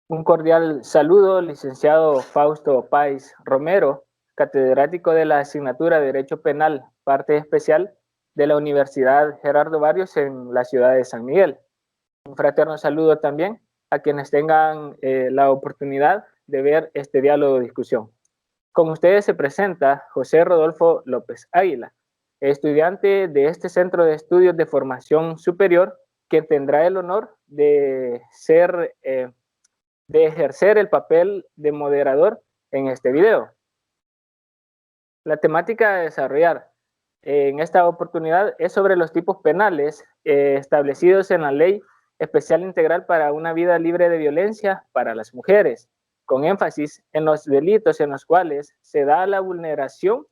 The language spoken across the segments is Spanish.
Un cordial saludo, licenciado Fausto Páez Romero, catedrático de la asignatura de Derecho Penal, parte especial de la Universidad Gerardo Barrios en la ciudad de San Miguel. Un fraterno saludo también a quienes tengan la oportunidad de ver este diálogo de discusión. Con ustedes se presenta José Rodolfo López Águila, estudiante de este Centro de Estudios de Formación Superior, que tendrá el honor de ejercer el papel de moderador en este video. La temática a desarrollar en esta oportunidad es sobre los tipos penales establecidos en la Ley Especial Integral para una Vida Libre de Violencia para las Mujeres, con énfasis en los delitos en los cuales se da la vulneración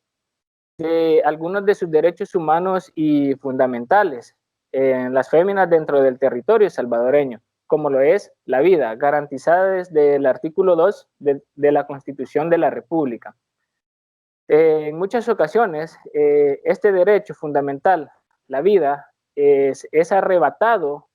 de algunos de sus derechos humanos y fundamentales en las féminas dentro del territorio salvadoreño, como lo es la vida, garantizada desde el artículo 2 de la Constitución de la República. En muchas ocasiones, este derecho fundamental, la vida, es arrebatado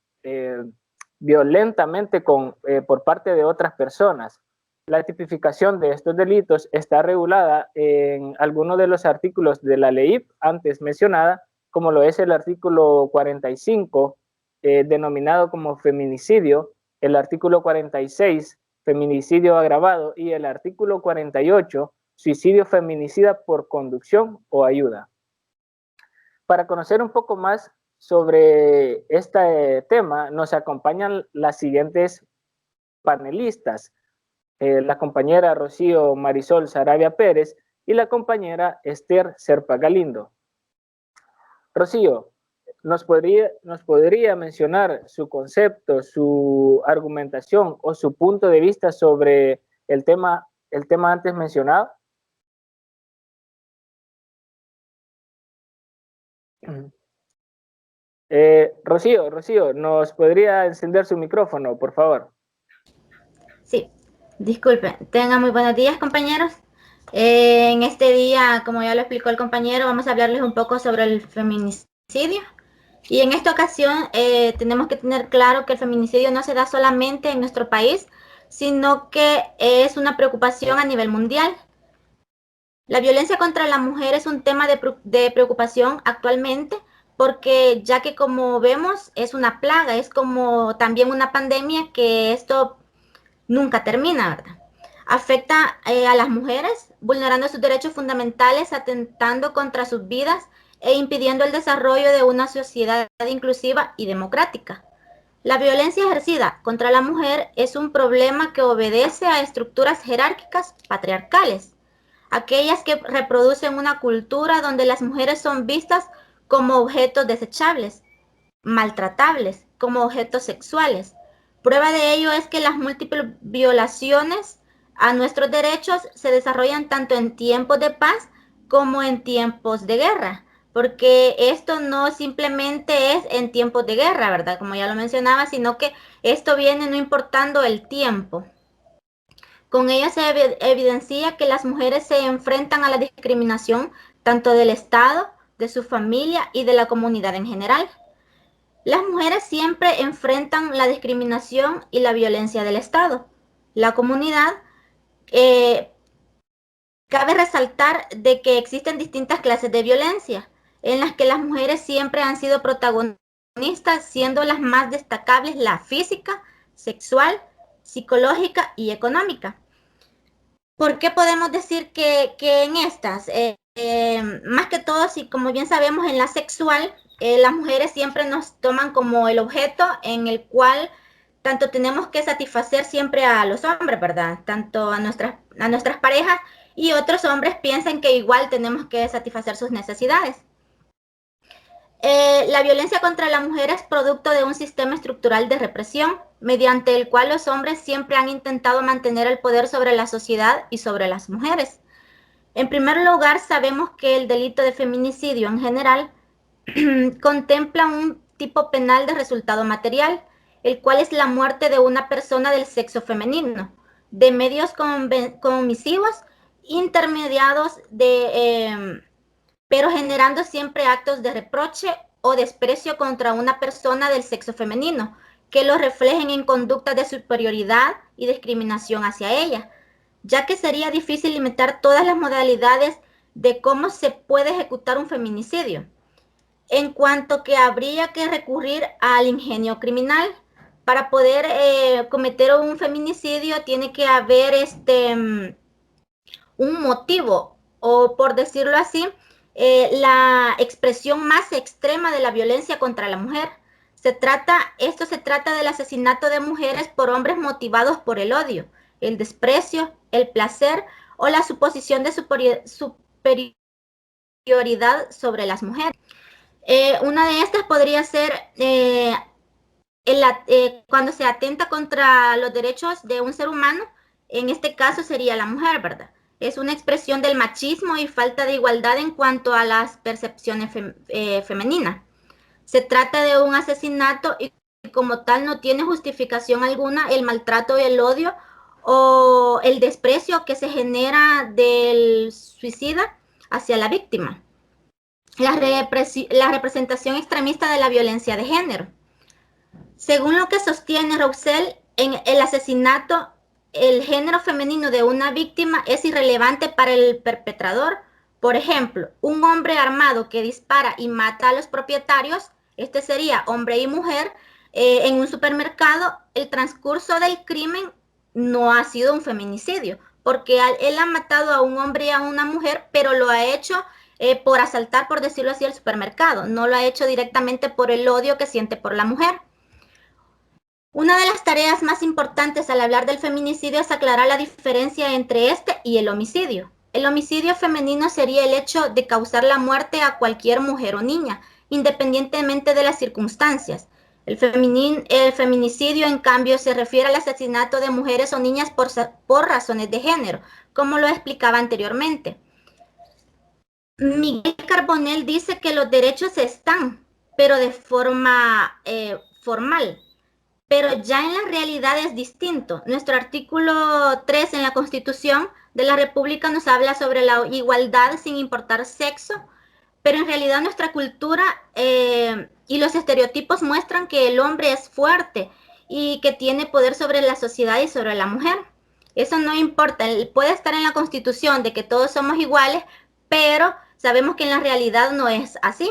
violentamente por parte de otras personas. La tipificación de estos delitos está regulada en algunos de los artículos de la ley antes mencionada, como lo es el artículo 45, denominado como feminicidio, el artículo 46, feminicidio agravado, y el artículo 48, suicidio feminicida por conducción o ayuda. Para conocer un poco más sobre este tema, nos acompañan las siguientes panelistas, la compañera Rocío Marisol Sarabia Pérez y la compañera Esther Serpa Galindo. Rocío, ¿nos podría mencionar su concepto, su argumentación o su punto de vista sobre el tema antes mencionado? Rocío, ¿nos podría encender su micrófono, por favor? Sí, disculpen. Tengan muy buenos días, compañeros. En este día, como ya lo explicó el compañero, vamos a hablarles un poco sobre el feminicidio. Y en esta ocasión tenemos que tener claro que el feminicidio no se da solamente en nuestro país, sino que es una preocupación a nivel mundial. La violencia contra la mujer es un tema de preocupación actualmente porque ya que como vemos es una plaga, es como también una pandemia que esto nunca termina, ¿verdad? Afecta a las mujeres, vulnerando sus derechos fundamentales, atentando contra sus vidas e impidiendo el desarrollo de una sociedad inclusiva y democrática. La violencia ejercida contra la mujer es un problema que obedece a estructuras jerárquicas patriarcales, aquellas que reproducen una cultura donde las mujeres son vistas como objetos desechables, maltratables, como objetos sexuales. Prueba de ello es que las múltiples violaciones a nuestros derechos se desarrollan tanto en tiempos de paz como en tiempos de guerra, porque esto no simplemente es en tiempos de guerra, ¿verdad? Como ya lo mencionaba, sino que esto viene no importando el tiempo. Con ello se evidencia que las mujeres se enfrentan a la discriminación tanto del Estado, de su familia y de la comunidad en general. Las mujeres siempre enfrentan la discriminación y la violencia del Estado. La comunidad, eh, cabe resaltar de que existen distintas clases de violencia, en las que las mujeres siempre han sido protagonistas, siendo las más destacables la física, sexual, psicológica y económica. ¿Por qué podemos decir que en estas? Más que todo, si como bien sabemos, en la sexual, las mujeres siempre nos toman como el objeto en el cual tanto tenemos que satisfacer siempre a los hombres, ¿verdad? Tanto a nuestras parejas, y otros hombres piensan que igual tenemos que satisfacer sus necesidades. La violencia contra la mujer es producto de un sistema estructural de represión, mediante el cual los hombres siempre han intentado mantener el poder sobre la sociedad y sobre las mujeres. En primer lugar, sabemos que el delito de feminicidio en general contempla un tipo penal de resultado material, el cual es la muerte de una persona del sexo femenino, de medios comisivos intermediados pero generando siempre actos de reproche o desprecio contra una persona del sexo femenino, que lo reflejen en conductas de superioridad y discriminación hacia ella, ya que sería difícil limitar todas las modalidades de cómo se puede ejecutar un feminicidio, en cuanto que habría que recurrir al ingenio criminal. Para poder cometer un feminicidio tiene que haber un motivo, o por decirlo así, la expresión más extrema de la violencia contra la mujer. Esto se trata del asesinato de mujeres por hombres motivados por el odio, el desprecio, el placer o la suposición de superioridad sobre las mujeres. Una de estas podría ser cuando se atenta contra los derechos de un ser humano, en este caso sería la mujer, ¿verdad? Es una expresión del machismo y falta de igualdad en cuanto a las percepciones femeninas. Se trata de un asesinato y como tal no tiene justificación alguna el maltrato y el odio o el desprecio que se genera del suicida hacia la víctima. La representación extremista de la violencia de género. Según lo que sostiene Roussel, en el asesinato, el género femenino de una víctima es irrelevante para el perpetrador. Por ejemplo, un hombre armado que dispara y mata a los propietarios, este sería hombre y mujer, en un supermercado, el transcurso del crimen no ha sido un feminicidio, porque él ha matado a un hombre y a una mujer, pero lo ha hecho por asaltar, por decirlo así, el supermercado. No lo ha hecho directamente por el odio que siente por la mujer. Una de las tareas más importantes al hablar del feminicidio es aclarar la diferencia entre este y el homicidio. El homicidio femenino sería el hecho de causar la muerte a cualquier mujer o niña, independientemente de las circunstancias. El feminicidio, en cambio, se refiere al asesinato de mujeres o niñas por razones de género, como lo explicaba anteriormente. Miguel Carbonell dice que los derechos están, pero de forma formal. Pero ya en la realidad es distinto. Nuestro artículo 3 en la Constitución de la República nos habla sobre la igualdad sin importar sexo, pero en realidad nuestra cultura y los estereotipos muestran que el hombre es fuerte y que tiene poder sobre la sociedad y sobre la mujer. Eso no importa, puede estar en la Constitución de que todos somos iguales, pero sabemos que en la realidad no es así.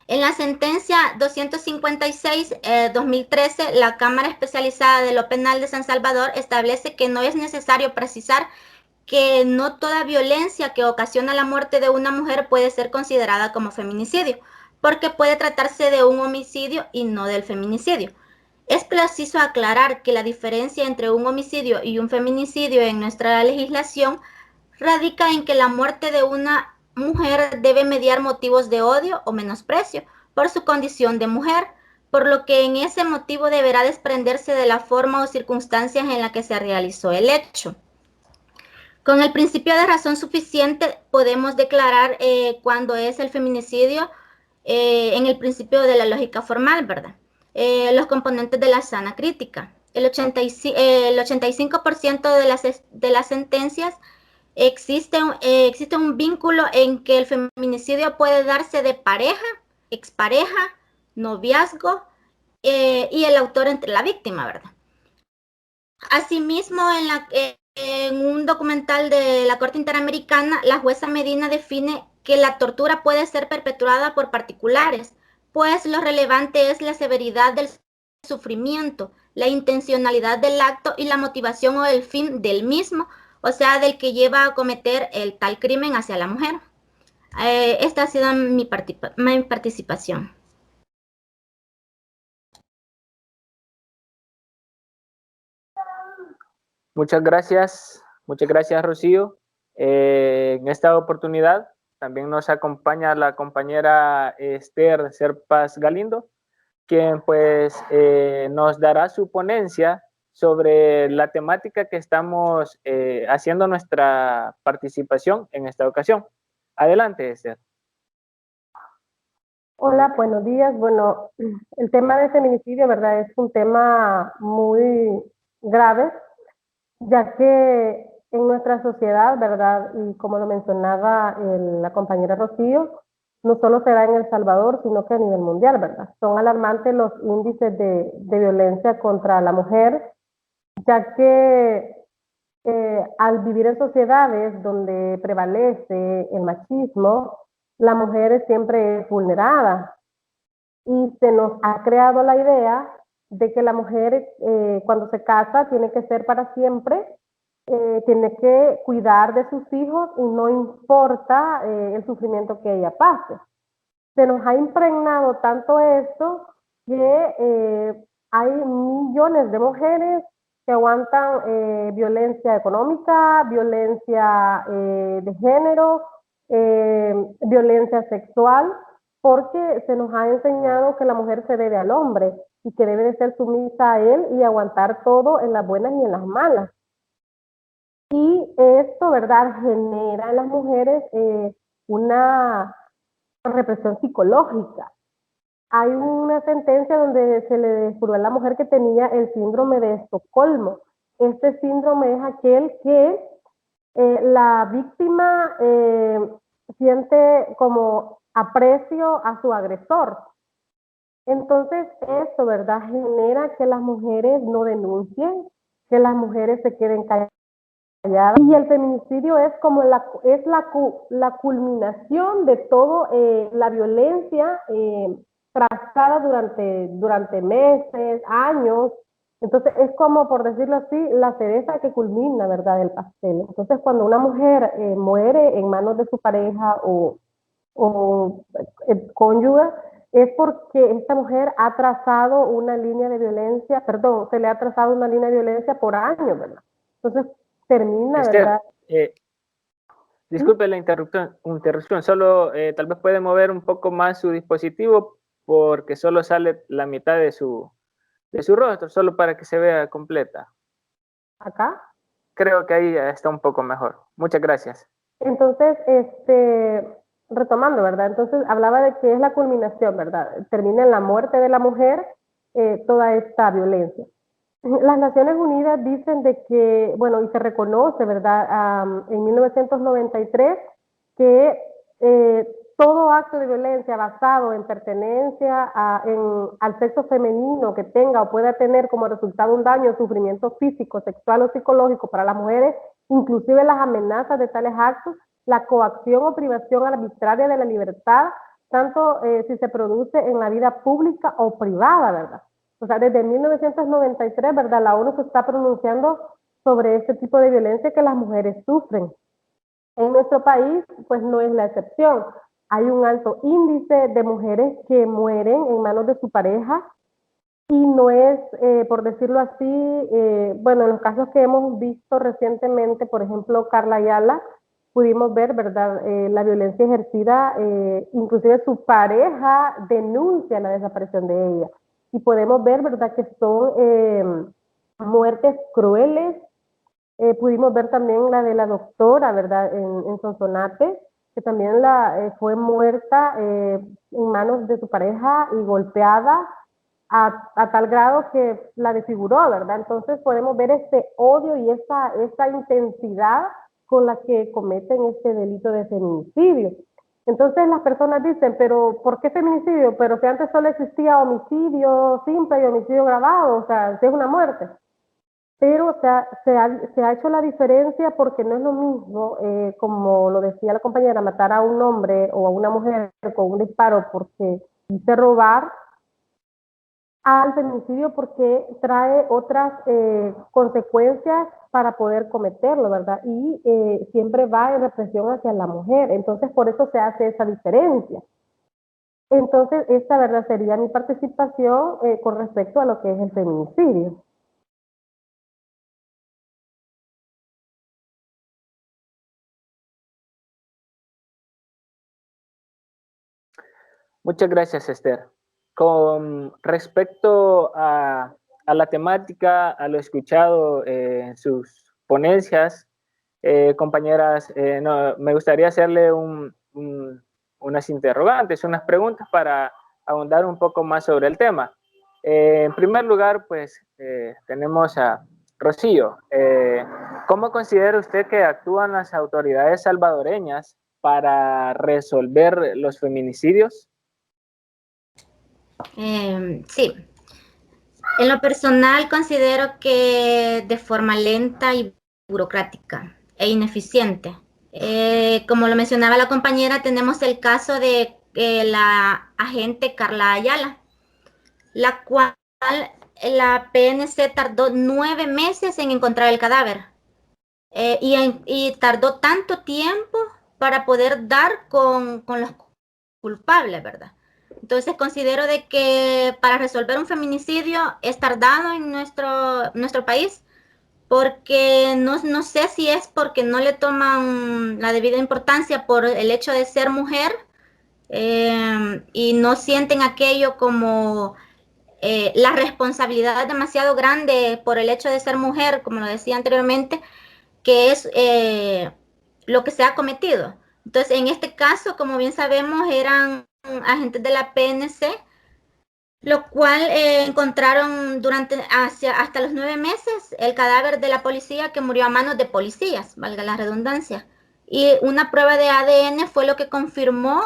En la sentencia 256-2013, la Cámara Especializada de lo Penal de San Salvador establece que no es necesario precisar que no toda violencia que ocasiona la muerte de una mujer puede ser considerada como feminicidio, porque puede tratarse de un homicidio y no del feminicidio. Es preciso aclarar que la diferencia entre un homicidio y un feminicidio en nuestra legislación radica en que la muerte de una mujer debe mediar motivos de odio o menosprecio por su condición de mujer, por lo que en ese motivo deberá desprenderse de la forma o circunstancias en la que se realizó el hecho. Con el principio de razón suficiente podemos declarar cuando es el feminicidio en el principio de la lógica formal, ¿verdad? Los componentes de la sana crítica. El 85% de las sentencias existe un vínculo en que el feminicidio puede darse de pareja, expareja, noviazgo y el autor entre la víctima, ¿verdad? Asimismo, en un documental de la Corte Interamericana, la jueza Medina define que la tortura puede ser perpetrada por particulares, pues lo relevante es la severidad del sufrimiento, la intencionalidad del acto y la motivación o el fin del mismo, o sea, del que lleva a cometer el tal crimen hacia la mujer. Esta ha sido mi participación. Muchas gracias Rocío. En esta oportunidad también nos acompaña la compañera Esther Serpas Galindo, quien pues nos dará su ponencia sobre la temática que estamos haciendo nuestra participación en esta ocasión. Adelante, Esther. Hola, buenos días. Bueno, el tema del feminicidio, ¿verdad? Es un tema muy grave, ya que en nuestra sociedad, ¿verdad? Y como lo mencionaba la compañera Rocío, no solo se da en El Salvador, sino que a nivel mundial, ¿verdad? Son alarmantes los índices de violencia contra la mujer, ya que al vivir en sociedades donde prevalece el machismo, la mujer siempre es vulnerada y se nos ha creado la idea de que la mujer cuando se casa tiene que ser para siempre, tiene que cuidar de sus hijos y no importa el sufrimiento que ella pase. Se nos ha impregnado tanto esto que hay millones de mujeres que aguantan violencia económica, violencia de género, violencia sexual, porque se nos ha enseñado que la mujer se debe al hombre y que debe de ser sumisa a él y aguantar todo en las buenas y en las malas. Y esto, ¿verdad?, genera en las mujeres una represión psicológica. Hay una sentencia donde se le descubrió a la mujer que tenía el síndrome de Estocolmo. Este síndrome es aquel que la víctima siente como aprecio a su agresor. Entonces esto, ¿verdad?, genera que las mujeres no denuncien, que las mujeres se queden calladas. Y el feminicidio es como la culminación de todo la violencia trazada durante meses, años. Entonces es como, por decirlo así, la cereza que culmina, ¿verdad?, el pastel. Entonces cuando una mujer muere en manos de su pareja o cónyuge, es porque esta mujer ha trazado una línea de violencia, perdón, se le ha trazado una línea de violencia por años, ¿verdad? Entonces termina, ¿verdad? Disculpe la interrupción, solo tal vez puede mover un poco más su dispositivo porque solo sale la mitad de su rostro, solo para que se vea completa. ¿Acá? Creo que ahí está un poco mejor. Muchas gracias. Entonces, retomando, ¿verdad? Entonces hablaba de que es la culminación, ¿verdad? Termina en la muerte de la mujer toda esta violencia. Las Naciones Unidas dicen de que, bueno, y se reconoce, ¿verdad?, en 1993, que todo acto de violencia basado en pertenencia al sexo femenino que tenga o pueda tener como resultado un daño o sufrimiento físico, sexual o psicológico para las mujeres, inclusive las amenazas de tales actos, la coacción o privación arbitraria de la libertad, tanto si se produce en la vida pública o privada, ¿verdad? O sea, desde 1993, ¿verdad?, la ONU se está pronunciando sobre este tipo de violencia que las mujeres sufren. En nuestro país, pues no es la excepción. Hay un alto índice de mujeres que mueren en manos de su pareja y no es, por decirlo así, bueno, en los casos que hemos visto recientemente, por ejemplo, Carla Ayala, pudimos ver, ¿verdad?, la violencia ejercida, inclusive su pareja denuncia la desaparición de ella. Y podemos ver, ¿verdad?, que son muertes crueles. Pudimos ver también la de la doctora, ¿verdad?, en Sonsonate, que también fue muerta en manos de su pareja y golpeada a tal grado que la desfiguró, ¿verdad? Entonces podemos ver este odio y esa intensidad con la que cometen este delito de feminicidio. Entonces las personas dicen, pero ¿por qué feminicidio? Pero si antes solo existía homicidio simple y homicidio agravado, o sea, si es una muerte. Pero o sea, se ha hecho la diferencia porque no es lo mismo, como lo decía la compañera, matar a un hombre o a una mujer con un disparo porque quise robar, al feminicidio porque trae otras consecuencias para poder cometerlo, ¿verdad? Y siempre va en represión hacia la mujer, entonces por eso se hace esa diferencia. Entonces, esta, ¿verdad?, sería mi participación con respecto a lo que es el feminicidio. Muchas gracias, Esther. Con respecto a la temática, a lo escuchado en sus ponencias, compañeras, me gustaría hacerle unas interrogantes, unas preguntas para ahondar un poco más sobre el tema. En primer lugar, pues tenemos a Rocío. ¿Cómo considera usted que actúan las autoridades salvadoreñas para resolver los feminicidios? Sí. En lo personal considero que de forma lenta y burocrática e ineficiente. Como lo mencionaba la compañera, tenemos el caso de la agente Carla Ayala, la cual la PNC tardó 9 meses en encontrar el cadáver. Y tardó tanto tiempo para poder dar con los culpables, ¿verdad? Entonces considero de que para resolver un feminicidio es tardado en nuestro país, porque no sé si es porque no le toman la debida importancia por el hecho de ser mujer, y no sienten aquello como la responsabilidad demasiado grande por el hecho de ser mujer, como lo decía anteriormente, que es lo que se ha cometido. Entonces, en este caso, como bien sabemos, eran agentes de la PNC, lo cual encontraron hasta los 9 meses el cadáver de la policía que murió a manos de policías, valga la redundancia. Y una prueba de ADN fue lo que confirmó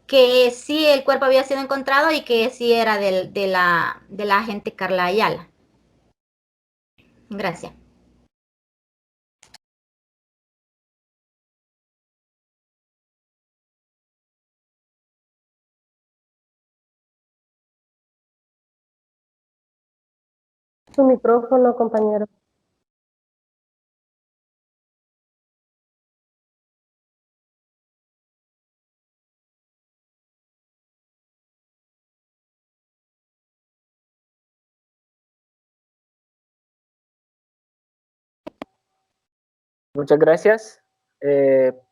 que sí el cuerpo había sido encontrado y que sí era de la agente Carla Ayala. Gracias. Su micrófono, compañero. Muchas gracias.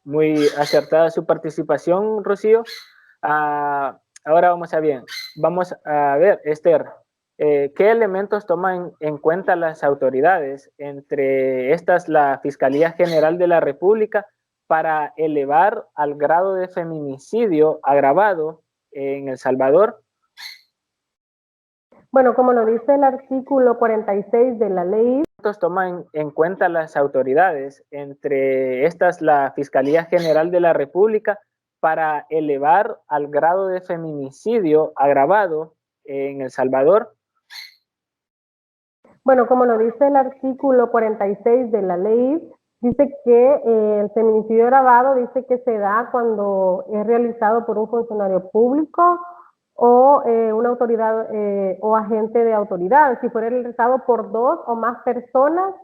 Muy acertada su participación, Rocío. Ahora vamos a ver, Esther, ¿qué elementos toman en cuenta las autoridades, entre estas la Fiscalía General de la República, para elevar al grado de feminicidio agravado en El Salvador? Bueno, como lo dice el artículo 46 de la ley, Toman en cuenta las autoridades, entre estas la Fiscalía General de la República, para elevar al grado de feminicidio agravado en El Salvador? bueno, como lo dice el artículo 46 de la ley, dice que el feminicidio agravado dice que se da cuando es realizado por un funcionario público o una autoridad o agente de autoridad, si fuera realizado por 2 o más personas,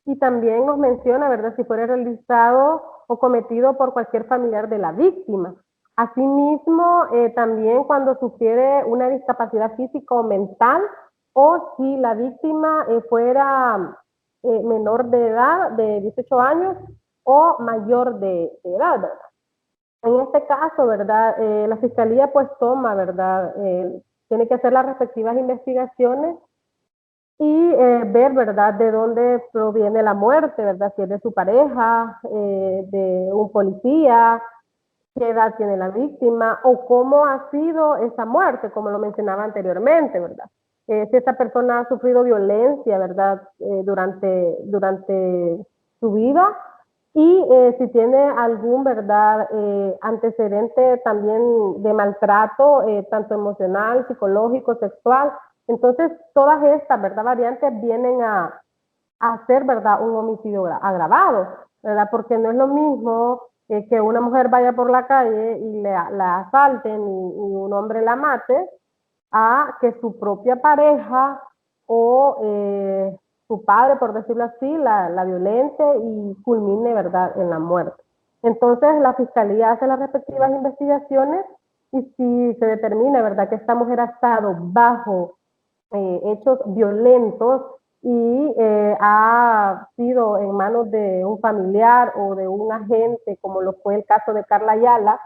y también nos menciona, ¿verdad?, si fuera realizado o cometido por cualquier familiar de la víctima. Asimismo, también cuando sugiere una discapacidad física o mental, o si la víctima fuera menor de edad, de 18 años, o mayor de edad, ¿verdad? En este caso, ¿verdad? La fiscalía pues toma, ¿verdad? Tiene que hacer las respectivas investigaciones y ver, ¿verdad?, de dónde proviene la muerte, ¿verdad? Si es de su pareja, de un policía, qué edad tiene la víctima o cómo ha sido esa muerte, como lo mencionaba anteriormente, ¿verdad? Si esa persona ha sufrido violencia, ¿verdad?, durante su vida, y si tiene algún, ¿verdad?, antecedente también de maltrato, tanto emocional, psicológico, sexual. Entonces, todas estas, ¿verdad?, variantes vienen a hacer, ¿verdad?, un homicidio agravado, ¿verdad? Porque no es lo mismo que una mujer vaya por la calle y la asalten y un hombre la mate, a que su propia pareja o su padre, por decirlo así, la violente y culmine, ¿verdad?, en la muerte. Entonces, la fiscalía hace las respectivas investigaciones y si se determina, ¿verdad?, que esta mujer ha estado bajo hechos violentos y ha sido en manos de un familiar o de un agente, como lo fue el caso de Carla Ayala,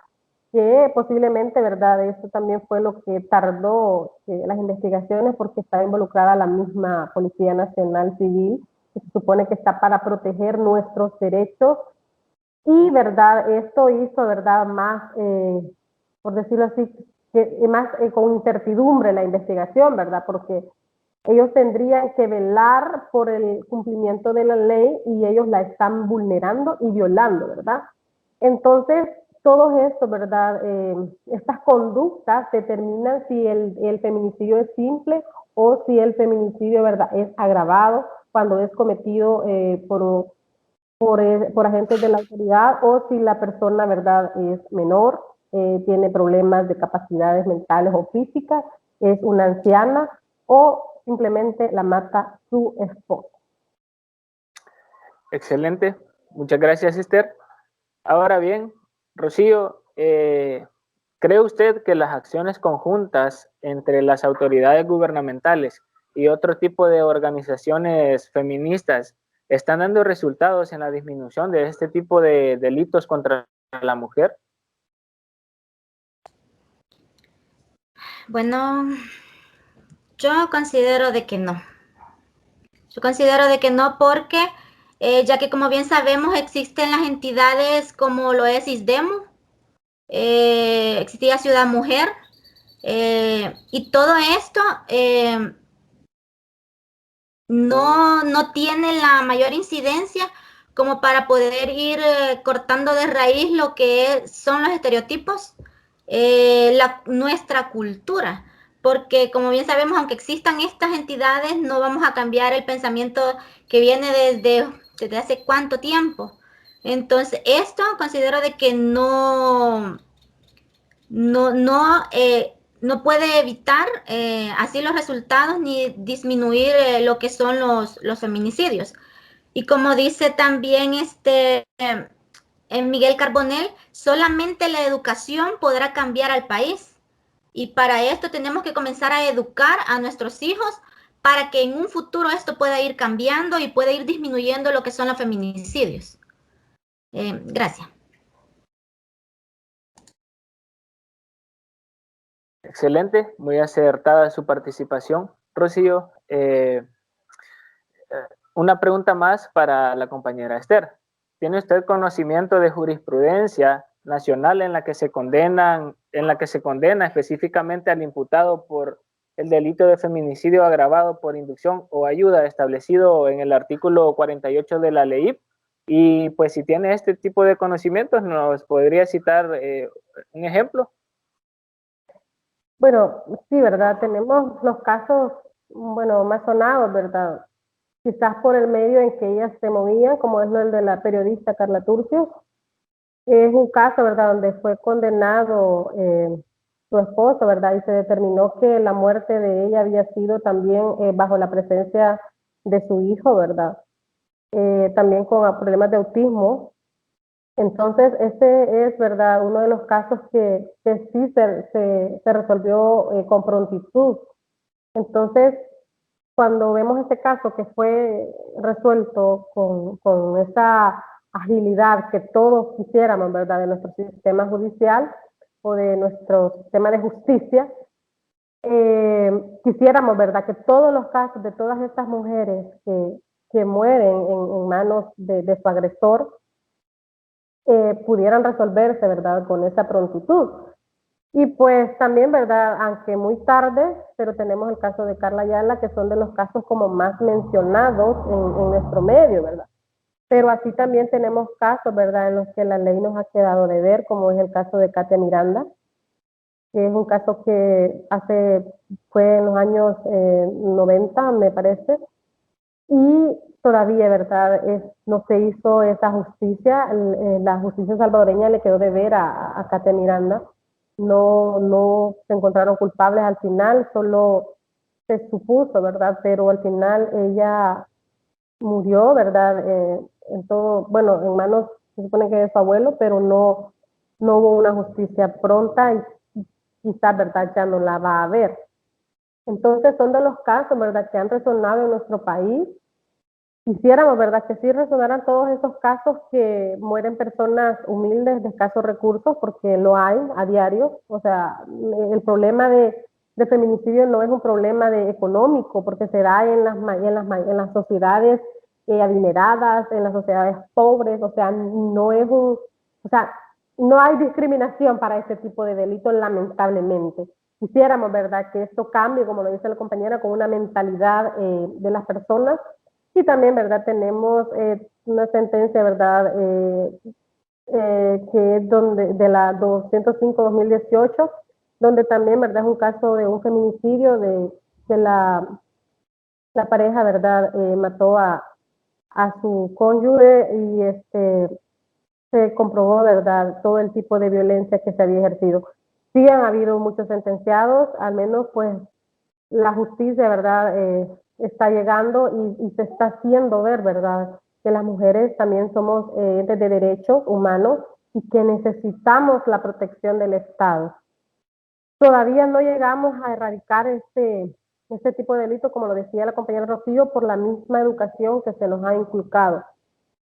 que posiblemente, ¿verdad?, eso también fue lo que tardó las investigaciones, porque estaba involucrada la misma Policía Nacional Civil, que se supone que está para proteger nuestros derechos, y, ¿verdad?, esto hizo, ¿verdad?, más, por decirlo así, más con incertidumbre la investigación, ¿verdad?, porque Ellos tendrían que velar por el cumplimiento de la ley y ellos la están vulnerando y violando, ¿verdad? Entonces, todo esto, ¿verdad? Estas conductas determinan si el feminicidio es simple o si el feminicidio, ¿verdad?, es agravado cuando es cometido por agentes de la autoridad o si la persona, ¿verdad?, es menor, tiene problemas de capacidades mentales o físicas, es una anciana o simplemente la mata su esposo. Excelente. Muchas gracias, Esther. Ahora bien, Rocío, ¿cree usted que las acciones conjuntas entre las autoridades gubernamentales y otro tipo de organizaciones feministas están dando resultados en la disminución de este tipo de delitos contra la mujer? Bueno, yo considero de que no. Yo considero de que no porque, ya que como bien sabemos, existen las entidades como lo es ISDEMU, existía Ciudad Mujer, y todo esto no tiene la mayor incidencia como para poder ir cortando de raíz lo que son los estereotipos, nuestra cultura. Porque como bien sabemos, aunque existan estas entidades, no vamos a cambiar el pensamiento que viene desde hace cuánto tiempo. Entonces, esto considero de que no puede evitar así los resultados ni disminuir lo que son los feminicidios. Y como dice también Miguel Carbonell, solamente la educación podrá cambiar al país. Y para esto tenemos que comenzar a educar a nuestros hijos para que en un futuro esto pueda ir cambiando y pueda ir disminuyendo lo que son los feminicidios. Gracias. Excelente, muy acertada su participación. Rocío, una pregunta más para la compañera Esther. ¿Tiene usted conocimiento de jurisprudencia nacional en la que se condena específicamente al imputado por el delito de feminicidio agravado por inducción o ayuda establecido en el artículo 48 de la ley? Y pues si tiene este tipo de conocimientos, ¿nos podría citar un ejemplo? Bueno, sí, ¿verdad? Tenemos los casos, bueno, más sonados, ¿verdad? Quizás por el medio en que ellas se movían, como es el de la periodista Carla Turcios. Es un caso, ¿verdad?, donde fue condenado su esposo, ¿verdad? Y se determinó que la muerte de ella había sido también bajo la presencia de su hijo, ¿verdad? También con problemas de autismo. Entonces, este es, ¿verdad?, uno de los casos que sí se resolvió con prontitud. Entonces, cuando vemos este caso que fue resuelto con esa agilidad que todos quisiéramos, ¿verdad?, de nuestro sistema judicial o de nuestro sistema de justicia, quisiéramos, ¿verdad?, que todos los casos de todas estas mujeres que mueren en manos de su agresor pudieran resolverse, ¿verdad?, con esa prontitud. Y pues también, ¿verdad?, aunque muy tarde, pero tenemos el caso de Carla Ayala, que son de los casos como más mencionados en nuestro medio, ¿verdad? Pero así también tenemos casos, ¿verdad?, en los que la ley nos ha quedado de ver, como es el caso de Katia Miranda, que es un caso que fue en los años 90, me parece, y todavía, ¿verdad?, no se hizo esa justicia. La justicia salvadoreña le quedó de ver a Katia Miranda. No se encontraron culpables al final, solo se supuso, ¿verdad? Pero al final ella murió, ¿verdad? Bueno, en manos, se supone que de su abuelo, pero no hubo una justicia pronta y quizás, ¿verdad?, ya no la va a haber. Entonces son de los casos, ¿verdad?, que han resonado en nuestro país. Quisiéramos, ¿verdad?, que sí resonaran todos esos casos que mueren personas humildes de escasos recursos, porque lo hay a diario. O sea, el problema de feminicidio no es un problema económico, porque se da en las sociedades adineradas, en las sociedades pobres. O sea, no hay discriminación para este tipo de delitos, lamentablemente. quisiéramos, ¿verdad?, que esto cambie, como lo dice la compañera, con una mentalidad de las personas. Y también, ¿verdad?, tenemos una sentencia, ¿verdad?, que es de la 205-2018, donde también, ¿verdad?, es un caso de un feminicidio de la pareja, ¿verdad?, mató a su cónyuge y se comprobó, ¿verdad?, todo el tipo de violencia que se había ejercido. Sí han habido muchos sentenciados, al menos pues la justicia, ¿verdad?, está llegando y se está haciendo ver, ¿verdad?, que las mujeres también somos entes de derechos humanos y que necesitamos la protección del Estado. Todavía no llegamos a erradicar este tipo de delito, como lo decía la compañera Rocío, por la misma educación que se nos ha inculcado.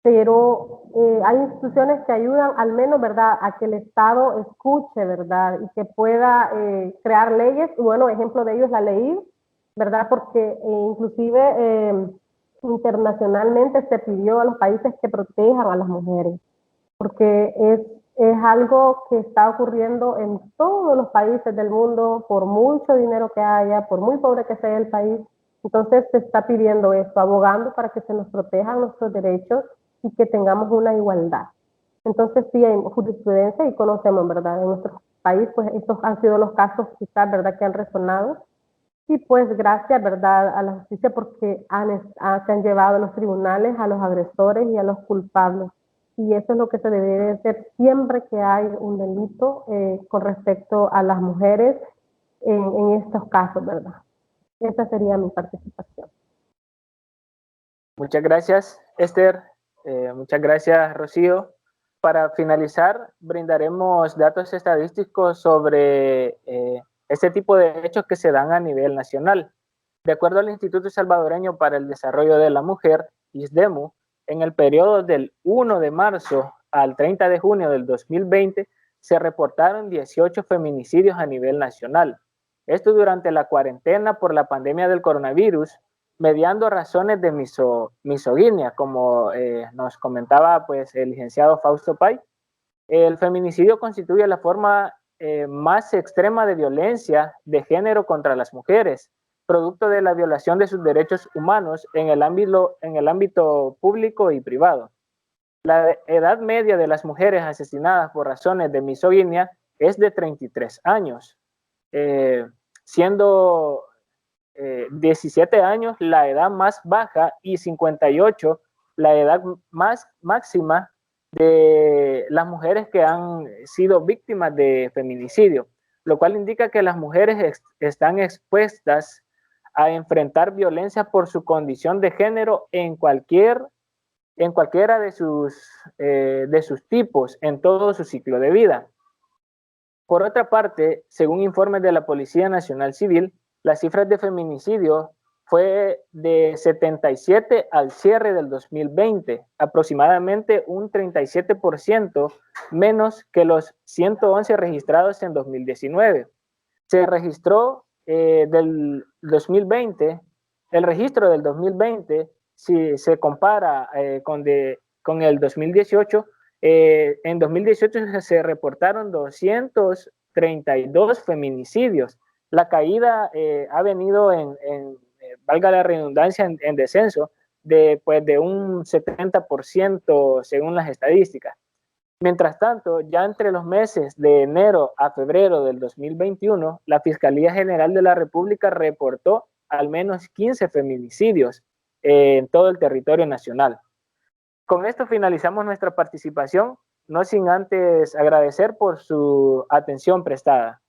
Pero hay instituciones que ayudan al menos, ¿verdad?, a que el Estado escuche, ¿verdad?, y que pueda crear leyes. Y bueno, ejemplo de ello es la ley, ¿verdad?, porque inclusive internacionalmente se pidió a los países que protejan a las mujeres, porque es algo que está ocurriendo en todos los países del mundo, por mucho dinero que haya, por muy pobre que sea el país. Entonces se está pidiendo esto, abogando para que se nos protejan nuestros derechos y que tengamos una igualdad. Entonces sí hay jurisprudencia y conocemos, ¿verdad?, en nuestro país, pues estos han sido los casos quizás, ¿verdad?, que han resonado. Y pues gracias, ¿verdad?, a la justicia porque se han llevado a los tribunales a los agresores y a los culpables. Y eso es lo que se debe hacer siempre que hay un delito con respecto a las mujeres en estos casos, ¿verdad? Esa sería mi participación. Muchas gracias, Esther. Muchas gracias, Rocío. Para finalizar, brindaremos datos estadísticos sobre este tipo de hechos que se dan a nivel nacional. De acuerdo al Instituto Salvadoreño para el Desarrollo de la Mujer, ISDEMU, en el periodo del 1 de marzo al 30 de junio del 2020, se reportaron 18 feminicidios a nivel nacional. Esto durante la cuarentena por la pandemia del coronavirus, mediando razones de misoginia, como nos comentaba pues, el licenciado Fausto Pay. El feminicidio constituye la forma más extrema de violencia de género contra las mujeres, producto de la violación de sus derechos humanos en el ámbito público y privado. La edad media de las mujeres asesinadas por razones de misoginia es de 33 años, siendo 17 años la edad más baja y 58 la edad más máxima de las mujeres que han sido víctimas de feminicidio, lo cual indica que las mujeres están expuestas a enfrentar violencia por su condición de género en cualquiera de sus tipos, en todo su ciclo de vida. Por otra parte, según informes de la Policía Nacional Civil, las cifras de feminicidio fue de 77 al cierre del 2020, aproximadamente un 37% menos que los 111 registrados en 2019. Se registró del 2020, el registro del 2020, si se compara con el 2018, en 2018 se reportaron 232 feminicidios. La caída ha venido valga la redundancia, en descenso de un 70% según las estadísticas. Mientras tanto, ya entre los meses de enero a febrero del 2021, la Fiscalía General de la República reportó al menos 15 feminicidios en todo el territorio nacional. Con esto finalizamos nuestra participación, no sin antes agradecer por su atención prestada.